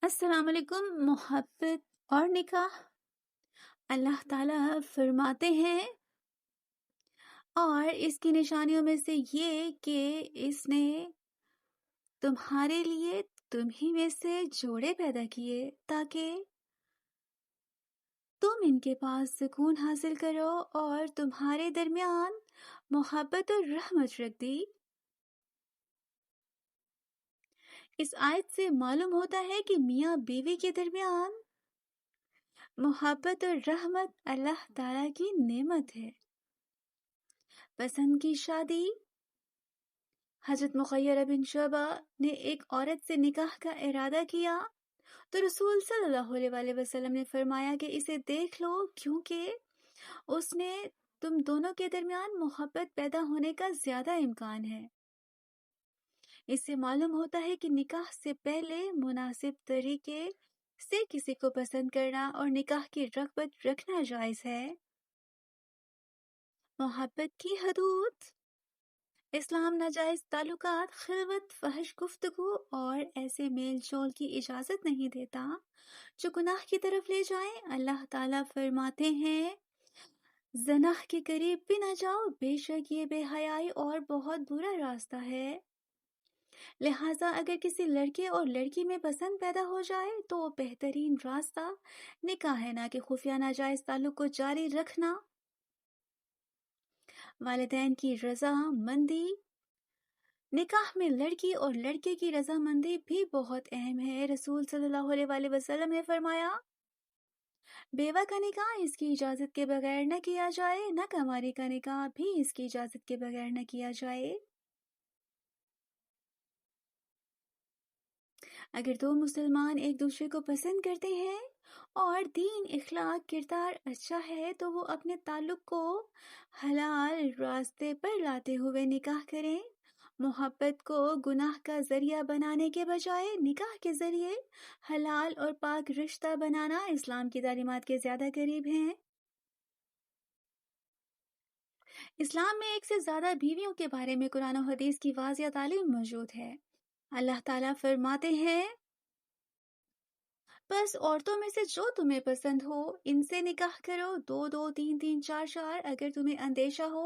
السلام علیکم۔ محبت اور نکاح اللہ تعالیٰ فرماتے ہیں، اور اس کی نشانیوں میں سے یہ کہ اس نے تمہارے لیے تمہیں میں سے جوڑے پیدا کیے تاکہ تم ان کے پاس سکون حاصل کرو، اور تمہارے درمیان محبت اور رحمت رکھ دی۔ اس آیت سے معلوم ہوتا ہے کہ میاں بیوی کے درمیان محبت اور رحمت اللہ تعالیٰ کی نعمت ہے۔ پسند کی شادی۔ حضرت مغیرہ بن شعبہ نے ایک عورت سے نکاح کا ارادہ کیا تو رسول صلی اللہ علیہ وآلہ وسلم نے فرمایا کہ اسے دیکھ لو، کیونکہ اس نے تم دونوں کے درمیان محبت پیدا ہونے کا زیادہ امکان ہے۔ اس سے معلوم ہوتا ہے کہ نکاح سے پہلے مناسب طریقے سے کسی کو پسند کرنا اور نکاح کی رغبت رکھنا جائز ہے۔ محبت کی حدود۔ اسلام ناجائز تعلقات، خلوت، فحش گفتگو اور ایسے میل جول کی اجازت نہیں دیتا جو گناہ کی طرف لے جائیں۔ اللہ تعالیٰ فرماتے ہیں، زنا کے قریب بھی نہ جاؤ، بے شک یہ بے حیائی اور بہت برا راستہ ہے۔ لہٰذا اگر کسی لڑکے اور لڑکی میں پسند پیدا ہو جائے تو بہترین راستہ نکاح ہے، نہ کہ خفیہ ناجائز تعلق کو جاری رکھنا۔ والدین کی رضا مندی۔ نکاح میں لڑکی اور لڑکے کی رضا مندی بھی بہت اہم ہے۔ رسول صلی اللہ علیہ وآلہ وسلم نے فرمایا، بیوہ کا نکاح اس کی اجازت کے بغیر نہ کیا جائے، نہ کنواری کا نکاح بھی اس کی اجازت کے بغیر نہ کیا جائے۔ اگر دو مسلمان ایک دوسرے کو پسند کرتے ہیں اور دین، اخلاق، کردار اچھا ہے تو وہ اپنے تعلق کو حلال راستے پر لاتے ہوئے نکاح کریں۔ محبت کو گناہ کا ذریعہ بنانے کے بجائے نکاح کے ذریعے حلال اور پاک رشتہ بنانا اسلام کی تعلیمات کے زیادہ قریب ہیں۔ اسلام میں ایک سے زیادہ بیویوں کے بارے میں قرآن و حدیث کی واضح تعلیم موجود ہے۔ اللہ تعالیٰ فرماتے ہیں، بس عورتوں میں سے جو تمہیں پسند ہو ان سے نکاح کرو، دو دو، تین تین، چار چار۔ اگر تمہیں اندیشہ ہو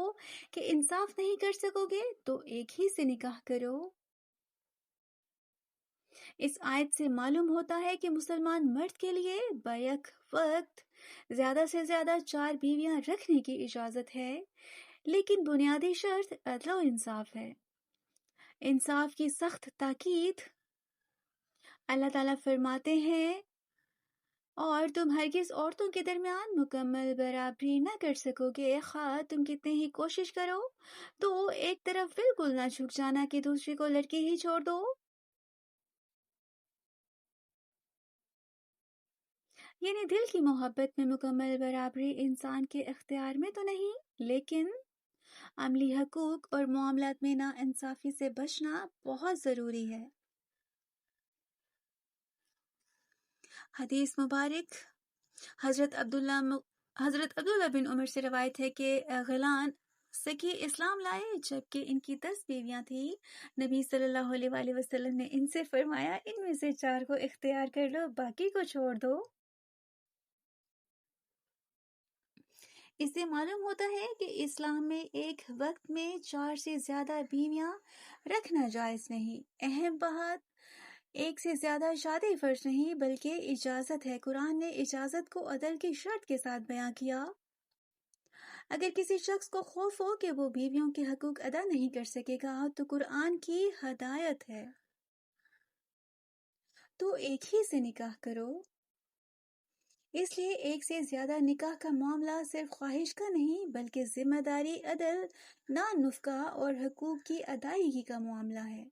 کہ انصاف نہیں کر سکو گے تو ایک ہی سے نکاح کرو۔ اس آیت سے معلوم ہوتا ہے کہ مسلمان مرد کے لیے بیک وقت زیادہ سے زیادہ 4 بیویاں رکھنے کی اجازت ہے، لیکن بنیادی شرط عدل و انصاف ہے۔ انصاف کی سخت تاکید۔ اللہ تعالیٰ فرماتے ہیں، اور تم ہرگز عورتوں کے درمیان مکمل برابری نہ کر سکو گے، خواہ تم کتنے ہی کوشش کرو تو ایک طرف بالکل نہ جھک جانا کہ دوسری کو لڑکی ہی چھوڑ دو۔ یعنی دل کی محبت میں مکمل برابری انسان کے اختیار میں تو نہیں، لیکن عملی حقوق اور معاملات میں نا انصافی سے بچنا بہت ضروری ہے۔ حدیث مبارک۔ حضرت عبداللہ بن عمر سے روایت ہے کہ غیلان سکی اسلام لائے جبکہ ان کی 10 بیویاں تھیں۔ نبی صلی اللہ علیہ وآلہ وسلم نے ان سے فرمایا، ان میں سے 4 کو اختیار کر لو، باقی کو چھوڑ دو۔ اس سے معلوم ہوتا ہے کہ اسلام میں ایک وقت میں 4 سے زیادہ بیویاں رکھنا جائز نہیں۔ اہم بات، ایک سے زیادہ شادی فرض نہیں بلکہ اجازت ہے۔ قرآن نے اجازت کو عدل کی شرط کے ساتھ بیان کیا۔ اگر کسی شخص کو خوف ہو کہ وہ بیویوں کے حقوق ادا نہیں کر سکے گا تو قرآن کی ہدایت ہے، تو ایک ہی سے نکاح کرو۔ اس لیے ایک سے زیادہ نکاح کا معاملہ صرف خواہش کا نہیں بلکہ ذمہ داری، عدل، نان نفقہ اور حقوق کی ادائیگی کا معاملہ ہے۔